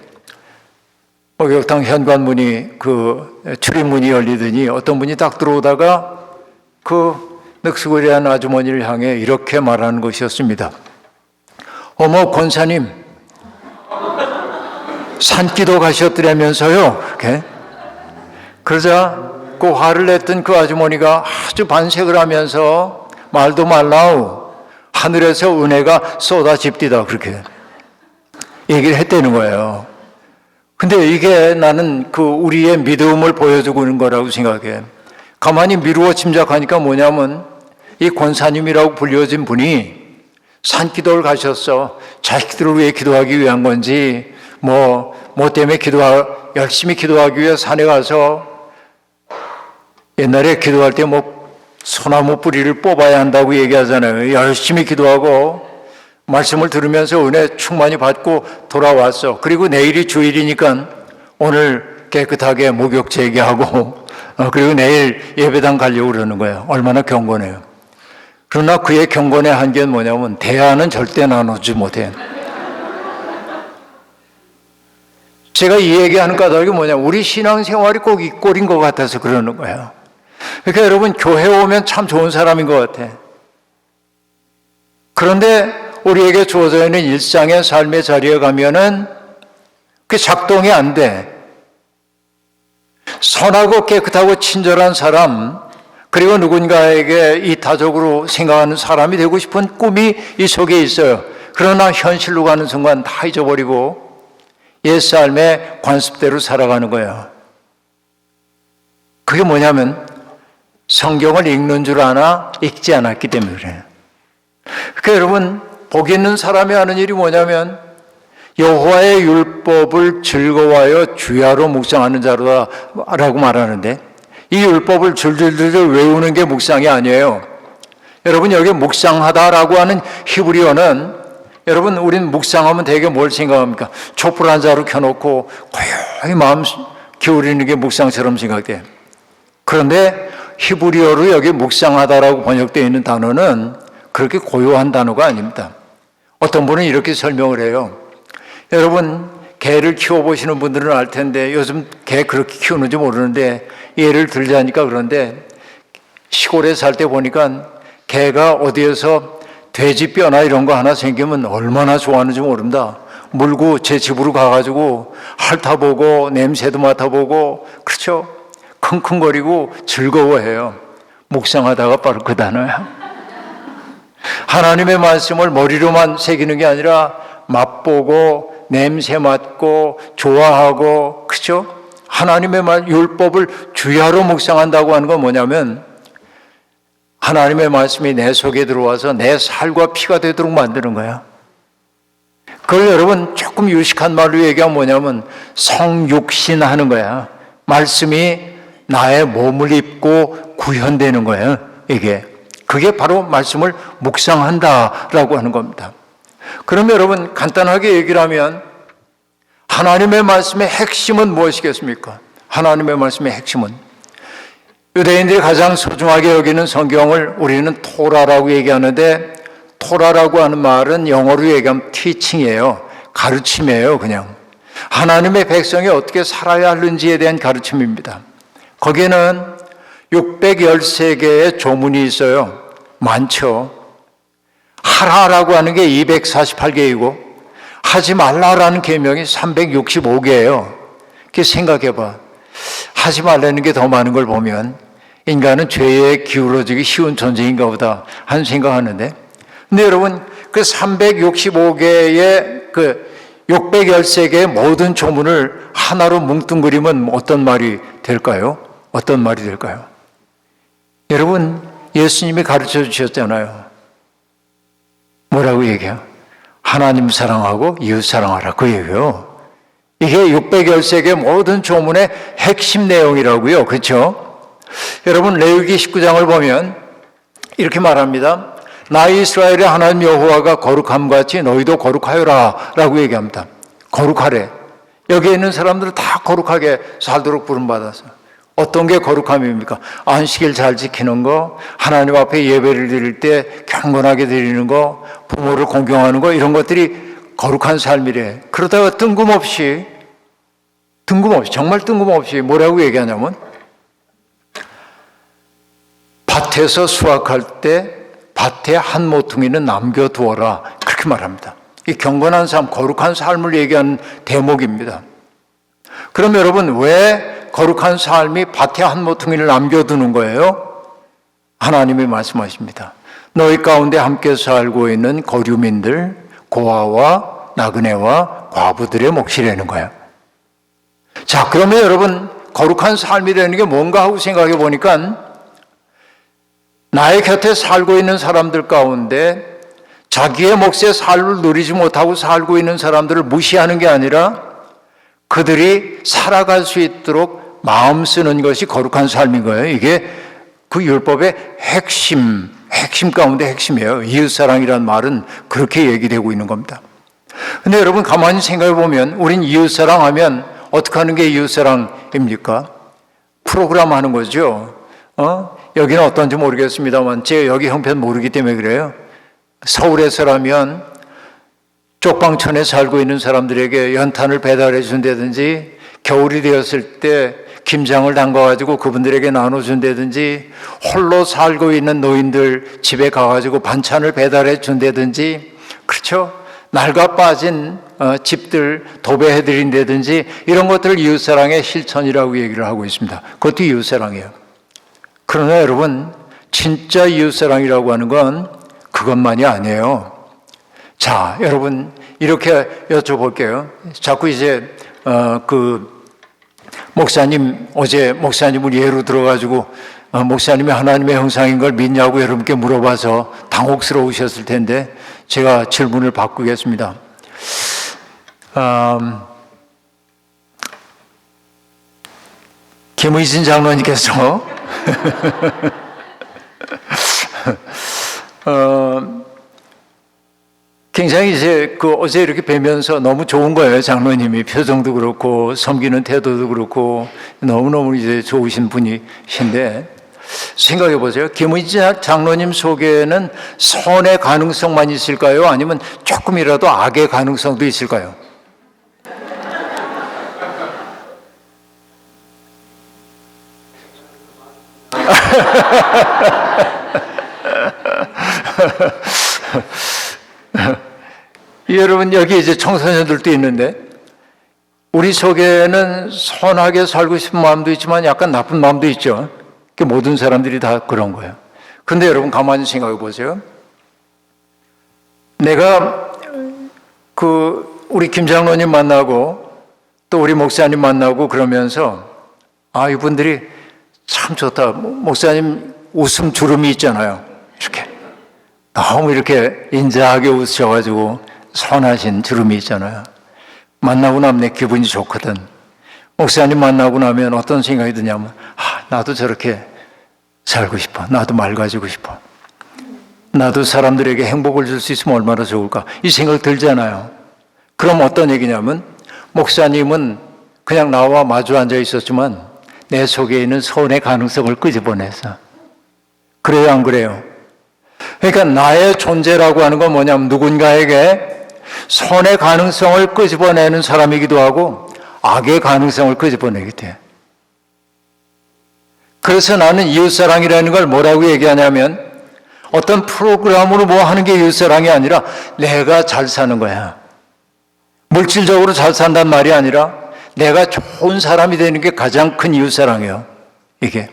목욕탕 현관문이 그 출입문이 열리더니 어떤 분이 딱 들어오다가 그 늑수고리한 아주머니를 향해 이렇게 말하는 것이었습니다. 어머, 권사님, 산기도 가셨더라면서요. 이렇게. 그러자 그 화를 냈던 그 아주머니가 아주 반색을 하면서 말도 말라우, 하늘에서 은혜가 쏟아집디다, 그렇게 얘기를 했다는 거예요. 근데 이게 나는 그 우리의 믿음을 보여주고 있는 거라고 생각해. 가만히 미루어 짐작하니까 뭐냐면 이 권사님이라고 불려진 분이 산기도를 가셨어. 자식들을 위해 기도하기 위한 건지, 뭐 때문에 열심히 기도하기 위해 산에 가서 옛날에 기도할 때 소나무 뿌리를 뽑아야 한다고 얘기하잖아요. 열심히 기도하고 말씀을 들으면서 은혜 충만히 받고 돌아왔어. 그리고 내일이 주일이니까 오늘 깨끗하게 목욕 재개하고 그리고 내일 예배당 가려고 그러는 거예요. 얼마나 경건해요. 그러나 그의 경건의 한계는 뭐냐면 대안은 절대 나누지 못해. 제가 이 얘기하는 까닭이 뭐냐면 우리 신앙생활이 꼭 이 꼴인 것 같아서 그러는 거예요. 그러니까 여러분 교회 오면 참 좋은 사람인 것 같아. 그런데 우리에게 주어져 있는 일상의 삶의 자리에 가면은 그게 작동이 안 돼. 선하고 깨끗하고 친절한 사람, 그리고 누군가에게 이타적으로 생각하는 사람이 되고 싶은 꿈이 이 속에 있어요. 그러나 현실로 가는 순간 다 잊어버리고 옛삶의 관습대로 살아가는 거예요. 그게 뭐냐면 성경을 읽는 줄 아나 읽지 않았기 때문에 그래요. 그러니까 여러분 복 있는 사람이 하는 일이 뭐냐면 여호와의 율법을 즐거워하여 주야로 묵상하는 자라고 말하는데 이 율법을 줄줄줄 외우는 게 묵상이 아니에요. 여러분 여기 묵상하다라고 하는 히브리어는 여러분 우리는 묵상하면 되게 뭘 생각합니까? 촛불 한 자루 켜놓고 고요히 마음 기울이는 게 묵상처럼 생각돼요. 그런데 히브리어로 여기 묵상하다라고 번역되어 있는 단어는 그렇게 고요한 단어가 아닙니다. 어떤 분은 이렇게 설명을 해요. 여러분 개를 키워보시는 분들은 알 텐데 요즘 개 그렇게 키우는지 모르는데 예를 들자니까 그런데 시골에 살 때 보니까 개가 어디에서 돼지 뼈나 이런 거 하나 생기면 얼마나 좋아하는지 모릅니다. 물고 제 집으로 가가지고 핥아보고 냄새도 맡아보고 그렇죠. 킁킁거리고 즐거워해요. 묵상하다가 바로 그 단어야. 하나님의 말씀을 머리로만 새기는 게 아니라 맛보고 냄새 맡고 좋아하고 그렇죠? 하나님의 말 율법을 주야로 묵상한다고 하는 건 뭐냐면 하나님의 말씀이 내 속에 들어와서 내 살과 피가 되도록 만드는 거야. 그걸 여러분 조금 유식한 말로 얘기하면 뭐냐면 성육신하는 거야. 말씀이 나의 몸을 입고 구현되는 거예요. 이게 그게 바로 말씀을 묵상한다라고 하는 겁니다. 그럼 여러분 간단하게 얘기를 하면 하나님의 말씀의 핵심은 무엇이겠습니까? 하나님의 말씀의 핵심은 유대인들이 가장 소중하게 여기는 성경을 우리는 토라라고 얘기하는데 토라라고 하는 말은 영어로 얘기하면 teaching이에요. 가르침이에요. 그냥 하나님의 백성이 어떻게 살아야 하는지에 대한 가르침입니다. 거기에는 613개의 조문이 있어요. 많죠. 하라라고 하는 게 248개이고 하지 말라라는 계명이 365개예요. 그렇게 생각해봐. 하지 말라는 게 더 많은 걸 보면 인간은 죄에 기울어지기 쉬운 존재인가 보다 하는 생각하는데 근데 여러분 그 365개의 그 613개의 모든 조문을 하나로 뭉뚱그리면 어떤 말이 될까요? 어떤 말이 될까요? 여러분 예수님이 가르쳐 주셨잖아요. 뭐라고 얘기해요? 하나님 사랑하고 이웃 사랑하라 그 얘기예요. 이게 613개 모든 조문의 핵심 내용이라고요. 그렇죠? 여러분 레위기 19장을 보면 이렇게 말합니다. 나 이스라엘의 하나님 여호와가 거룩함과 같이 너희도 거룩하여라 라고 얘기합니다. 거룩하래. 여기에 있는 사람들은 다 거룩하게 살도록 부름받아서 어떤 게 거룩함입니까? 안식일 잘 지키는 거, 하나님 앞에 예배를 드릴 때 경건하게 드리는 거, 부모를 공경하는 거 이런 것들이 거룩한 삶이래. 그러다가 뜬금없이 정말 뜬금없이 뭐라고 얘기하냐면 밭에서 수확할 때 밭에 한 모퉁이는 남겨두어라 그렇게 말합니다. 이 경건한 삶, 거룩한 삶을 얘기하는 대목입니다. 그럼 여러분 왜 거룩한 삶이 밭에 한 모퉁이를 남겨두는 거예요? 하나님이 말씀하십니다. 너희 가운데 함께 살고 있는 거류민들, 고아와 나그네와 과부들의 몫이라는 거예요. 자, 그러면 여러분 거룩한 삶이라는 게 뭔가 하고 생각해 보니까 나의 곁에 살고 있는 사람들 가운데 자기의 몫의 삶을 누리지 못하고 살고 있는 사람들을 무시하는 게 아니라 그들이 살아갈 수 있도록 마음 쓰는 것이 거룩한 삶인 거예요. 이게 그 율법의 핵심 가운데 핵심이에요. 이웃사랑이라는 말은 그렇게 얘기되고 있는 겁니다. 근데 여러분 가만히 생각해 보면 우린 이웃사랑하면 어떻게 하는 게 이웃사랑입니까? 프로그램 하는 거죠. 여기는 어떤지 모르겠습니다만 제가 여기 형편 모르기 때문에 그래요. 서울에서라면 쪽방촌에 살고 있는 사람들에게 연탄을 배달해 준다든지 겨울이 되었을 때 김장을 담가가지고 그분들에게 나눠준다든지 홀로 살고 있는 노인들 집에 가가지고 반찬을 배달해 준다든지 그렇죠? 낡아 빠진 집들 도배해 드린다든지 이런 것들을 이웃사랑의 실천이라고 얘기를 하고 있습니다. 그것도 이웃사랑이에요. 그러나 여러분 진짜 이웃사랑이라고 하는 건 그것만이 아니에요. 자, 여러분 이렇게 여쭤볼게요. 자꾸 이제 목사님 어제 목사님을 예로 들어가지고 목사님이 하나님의 형상인 걸 믿냐고 여러분께 물어봐서 당혹스러우셨을 텐데 제가 질문을 바꾸겠습니다. 김의진 장로님께서 굉장히 이제 어제 이렇게 뵈면서 너무 좋은 거예요. 장로님이 표정도 그렇고 섬기는 태도도 그렇고 너무너무 이제 좋으신 분이신데 생각해 보세요. 김의진 장로님 속에는 선의 가능성만 있을까요? 아니면 조금이라도 악의 가능성도 있을까요? 여러분 여기 이제 청소년들도 있는데 우리 속에는 선하게 살고 싶은 마음도 있지만 약간 나쁜 마음도 있죠. 모든 사람들이 다 그런 거예요. 근데 여러분 가만히 생각해 보세요. 내가 우리 김 장로님 만나고 또 우리 목사님 만나고 그러면서 이분들이 참 좋다. 목사님 웃음 주름이 있잖아요. 이렇게 너무 이렇게 인자하게 웃으셔가지고 선하신 주름이 있잖아요. 만나고 나면 내 기분이 좋거든. 목사님 만나고 나면 어떤 생각이 드냐면 나도 저렇게 살고 싶어. 나도 맑아지고 싶어. 나도 사람들에게 행복을 줄 수 있으면 얼마나 좋을까. 이 생각 들잖아요. 그럼 어떤 얘기냐면 목사님은 그냥 나와 마주 앉아 있었지만 내 속에 있는 선의 가능성을 끄집어내서 그래요 안 그래요? 그러니까 나의 존재라고 하는 건 뭐냐면 누군가에게 선의 가능성을 끄집어내는 사람이기도 하고 악의 가능성을 끄집어내기도 해. 그래서 나는 이웃사랑이라는 걸 뭐라고 얘기하냐면 어떤 프로그램으로 뭐 하는 게 이웃사랑이 아니라 내가 잘 사는 거야. 물질적으로 잘 산단 말이 아니라 내가 좋은 사람이 되는 게 가장 큰 이웃사랑이에요. 이게.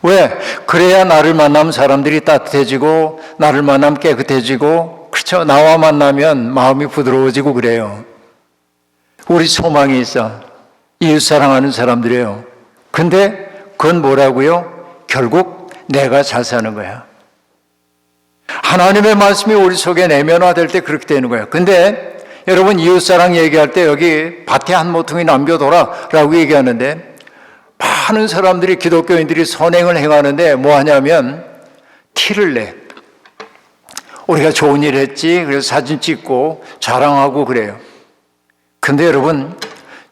왜? 그래야 나를 만나면 사람들이 따뜻해지고 나를 만나면 깨끗해지고 그렇죠? 나와 만나면 마음이 부드러워지고 그래요. 우리 소망이 있어. 이웃사랑하는 사람들이에요. 근데 그건 뭐라고요? 결국 내가 잘 사는 거야. 하나님의 말씀이 우리 속에 내면화될 때 그렇게 되는 거예요. 근데 여러분 이웃사랑 얘기할 때 여기 밭에 한 모퉁이 남겨둬라 라고 얘기하는데 많은 사람들이 기독교인들이 선행을 행하는데 뭐 하냐면 티를 내. 우리가 좋은 일 했지 그래서 사진 찍고 자랑하고 그래요. 근데 여러분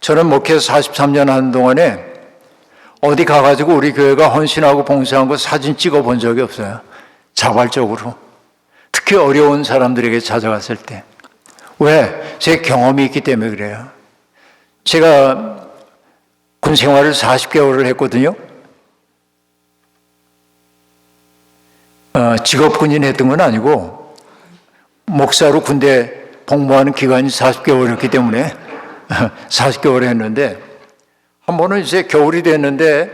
저는 목회에서 43년 하는 동안에 어디 가가지고 우리 교회가 헌신하고 봉사한 거 사진 찍어 본 적이 없어요. 자발적으로. 특히 어려운 사람들에게 찾아갔을 때. 왜? 제 경험이 있기 때문에 그래요. 제가 군 생활을 40개월을 했거든요. 직업군인 했던 건 아니고 목사로 군대 복무하는 기간이 40개월이었기 때문에 40개월 했는데 한 번은 이제 겨울이 됐는데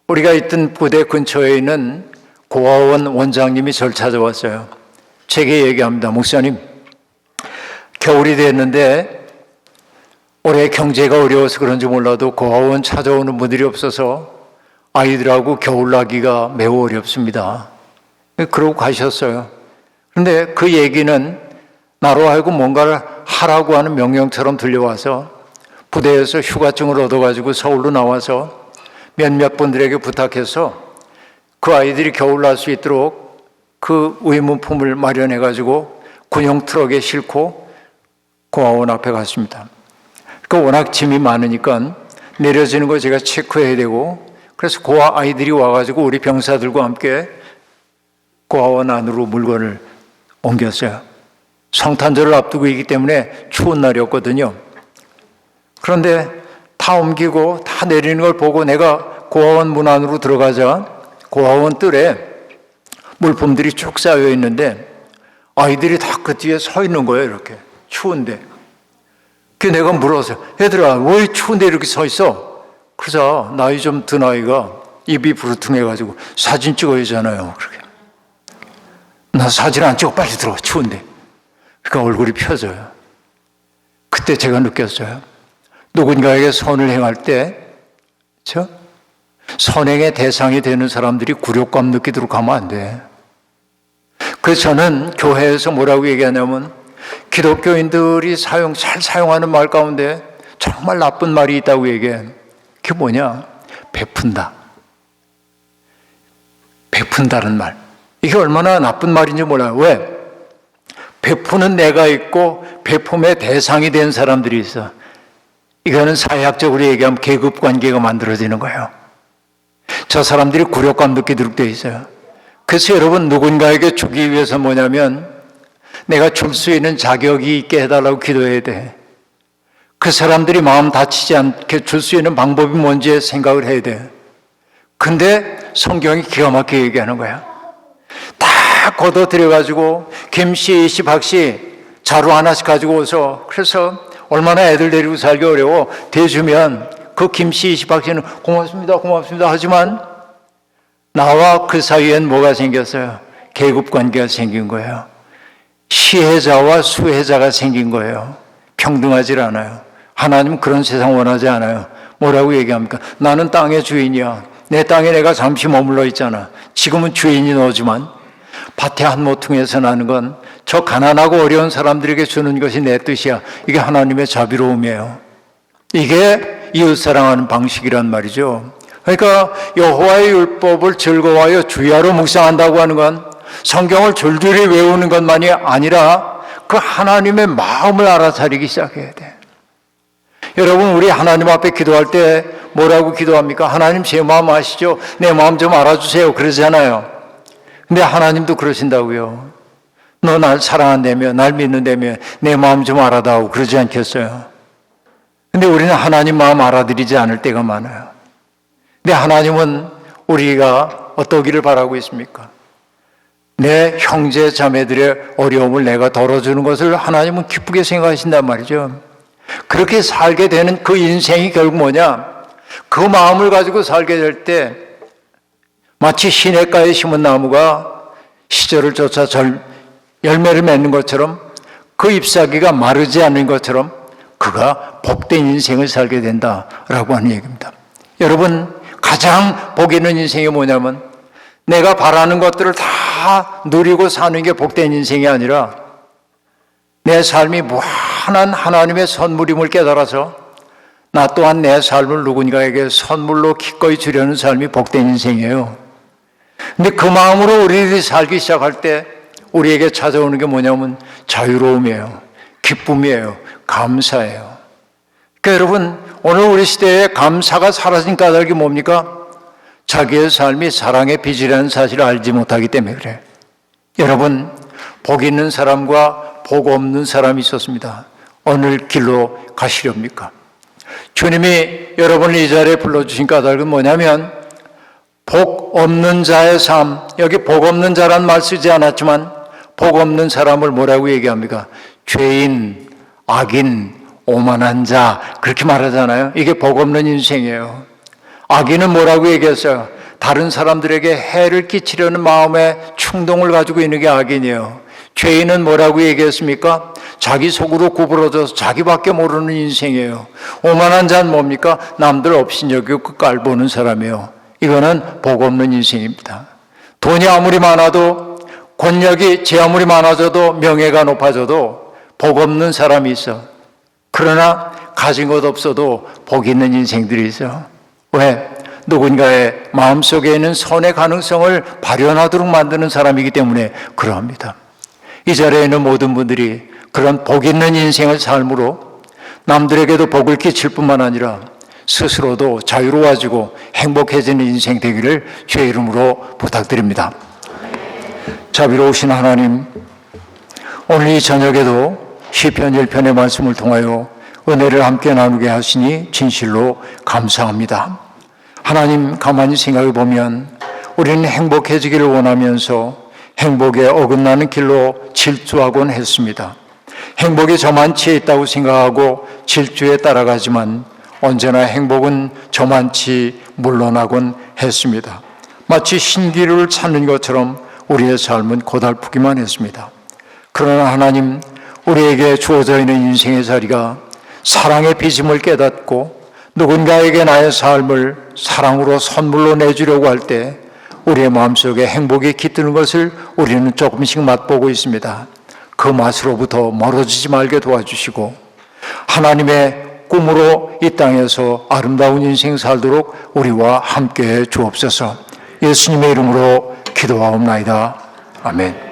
우리가 있던 부대 근처에 있는 고아원 원장님이 저를 찾아왔어요. 제게 얘기합니다. 목사님, 겨울이 됐는데 올해 경제가 어려워서 그런지 몰라도 고아원 찾아오는 분들이 없어서 아이들하고 겨울나기가 매우 어렵습니다. 그러고 가셨어요. 그런데 그 얘기는 나로 하여금 뭔가를 하라고 하는 명령처럼 들려와서 부대에서 휴가증을 얻어가지고 서울로 나와서 몇몇 분들에게 부탁해서 그 아이들이 겨울 날 수 있도록 그 의문품을 마련해가지고 군용 트럭에 싣고 고아원 앞에 갔습니다. 그 워낙 짐이 많으니까 내려지는 거 제가 체크해야 되고, 그래서 고아 아이들이 와가지고 우리 병사들과 함께 고아원 안으로 물건을 옮겼어요. 성탄절을 앞두고 있기 때문에 추운 날이었거든요. 그런데 다 옮기고 다 내리는 걸 보고 내가 고아원 문 안으로 들어가자 고아원 뜰에 물품들이 쭉 쌓여 있는데 아이들이 다 그 뒤에 서 있는 거예요. 이렇게 추운데. 그래서 내가 물어서 얘들아 왜 추운데 이렇게 서 있어? 그래서 나이 좀 든 아이가 입이 부르퉁해가지고 사진 찍어야 하잖아요. 그렇게. 나 사진 안 찍어 빨리 들어와 추운데. 그러니까 얼굴이 펴져요. 그때 제가 느꼈어요. 누군가에게 선을 행할 때 선행의 대상이 되는 사람들이 굴욕감 느끼도록 하면 안 돼. 그래서 저는 교회에서 뭐라고 얘기하냐면 기독교인들이 잘 사용하는 말 가운데 정말 나쁜 말이 있다고 얘기해. 그게 뭐냐? 베푼다. 베푼다는 말. 이게 얼마나 나쁜 말인지 몰라요. 왜? 베푸는 내가 있고 베품의 대상이 된 사람들이 있어. 이거는 사회학적으로 얘기하면 계급 관계가 만들어지는 거예요. 저 사람들이 굴욕감 느끼도록 되어 있어요. 그래서 여러분 누군가에게 주기 위해서 뭐냐면 내가 줄 수 있는 자격이 있게 해달라고 기도해야 돼. 그 사람들이 마음 다치지 않게 줄 수 있는 방법이 뭔지 생각을 해야 돼. 근데 성경이 기가 막히게 얘기하는 거야. 다 걷어들여가지고 김씨, 이씨, 박씨 자루 하나씩 가지고 오서 그래서 얼마나 애들 데리고 살기 어려워 대주면 그 김씨, 이씨, 박씨는 고맙습니다, 고맙습니다 하지만 나와 그 사이엔 뭐가 생겼어요? 계급관계가 생긴 거예요. 시혜자와 수혜자가 생긴 거예요. 평등하지 않아요. 하나님 그런 세상 원하지 않아요. 뭐라고 얘기합니까? 나는 땅의 주인이야. 내 땅에 내가 잠시 머물러 있잖아. 지금은 주인이 너지만 밭의 한 모퉁이에서 나는 건 저 가난하고 어려운 사람들에게 주는 것이 내 뜻이야. 이게 하나님의 자비로움이에요. 이게 이웃사랑하는 방식이란 말이죠. 그러니까 여호와의 율법을 즐거워하여 주야로 묵상한다고 하는 건 성경을 줄줄이 외우는 것만이 아니라 그 하나님의 마음을 알아차리기 시작해야 돼. 여러분 우리 하나님 앞에 기도할 때 뭐라고 기도합니까? 하나님 제 마음 아시죠? 내 마음 좀 알아주세요 그러잖아요. 근데 하나님도 그러신다고요. 너 날 사랑한다며 날 믿는다며 내 마음 좀 알아다오 그러지 않겠어요? 근데 우리는 하나님 마음 알아들이지 않을 때가 많아요. 근데 하나님은 우리가 어떠기를 바라고 있습니까? 내 형제 자매들의 어려움을 내가 덜어주는 것을 하나님은 기쁘게 생각하신단 말이죠. 그렇게 살게 되는 그 인생이 결국 뭐냐? 그 마음을 가지고 살게 될 때 마치 시냇가에 심은 나무가 시절을 쫓아 열매를 맺는 것처럼 그 잎사귀가 마르지 않는 것처럼 그가 복된 인생을 살게 된다라고 하는 얘기입니다. 여러분 가장 복 있는 인생이 뭐냐면 내가 바라는 것들을 다 누리고 사는 게 복된 인생이 아니라 내 삶이 무한한 하나님의 선물임을 깨달아서 나 또한 내 삶을 누군가에게 선물로 기꺼이 주려는 삶이 복된 인생이에요. 근데 그 마음으로 우리들이 살기 시작할 때 우리에게 찾아오는 게 뭐냐면 자유로움이에요. 기쁨이에요. 감사예요. 그러니까 여러분 오늘 우리 시대에 감사가 사라진 까닭이 뭡니까? 자기의 삶이 사랑의 빚이라는 사실을 알지 못하기 때문에 그래요. 여러분 복 있는 사람과 복 없는 사람이 있었습니다. 어느 길로 가시렵니까? 주님이 여러분을 이 자리에 불러주신 까닭은 뭐냐면 복 없는 자의 삶, 여기 복 없는 자란 말 쓰지 않았지만 복 없는 사람을 뭐라고 얘기합니까? 죄인, 악인, 오만한 자 그렇게 말하잖아요. 이게 복 없는 인생이에요. 악인은 뭐라고 얘기했어요? 다른 사람들에게 해를 끼치려는 마음의 충동을 가지고 있는 게 악인이에요. 죄인은 뭐라고 얘기했습니까? 자기 속으로 구부러져서 자기밖에 모르는 인생이에요. 오만한 자는 뭡니까? 남들 업신여기고 그 깔보는 사람이에요. 이거는 복 없는 인생입니다. 돈이 아무리 많아도 권력이 제 아무리 많아져도 명예가 높아져도 복 없는 사람이 있어. 그러나 가진 것 없어도 복 있는 인생들이 있어. 왜? 누군가의 마음속에 있는 선의 가능성을 발현하도록 만드는 사람이기 때문에 그러합니다. 이 자리에 있는 모든 분들이 그런 복 있는 인생을 삶으로 남들에게도 복을 끼칠 뿐만 아니라 스스로도 자유로워지고 행복해지는 인생 되기를 주의 이름으로 부탁드립니다. 자비로우신 하나님, 오늘 이 저녁에도 시편 1편의 말씀을 통하여 은혜를 함께 나누게 하시니 진실로 감사합니다. 하나님, 가만히 생각해 보면 우리는 행복해지기를 원하면서 행복에 어긋나는 길로 질주하곤 했습니다. 행복이 저만치에 있다고 생각하고 질주에 따라가지만 언제나 행복은 저만치 물러나곤 했습니다. 마치 신기루를 찾는 것처럼 우리의 삶은 고달프기만 했습니다. 그러나 하나님, 우리에게 주어져 있는 인생의 자리가 사랑의 빚임을 깨닫고 누군가에게 나의 삶을 사랑으로 선물로 내주려고 할 때 우리의 마음속에 행복이 깃드는 것을 우리는 조금씩 맛보고 있습니다. 그 맛으로부터 멀어지지 말게 도와주시고 하나님의 꿈으로 이 땅에서 아름다운 인생 살도록 우리와 함께해 주옵소서. 예수님의 이름으로 기도하옵나이다. 아멘.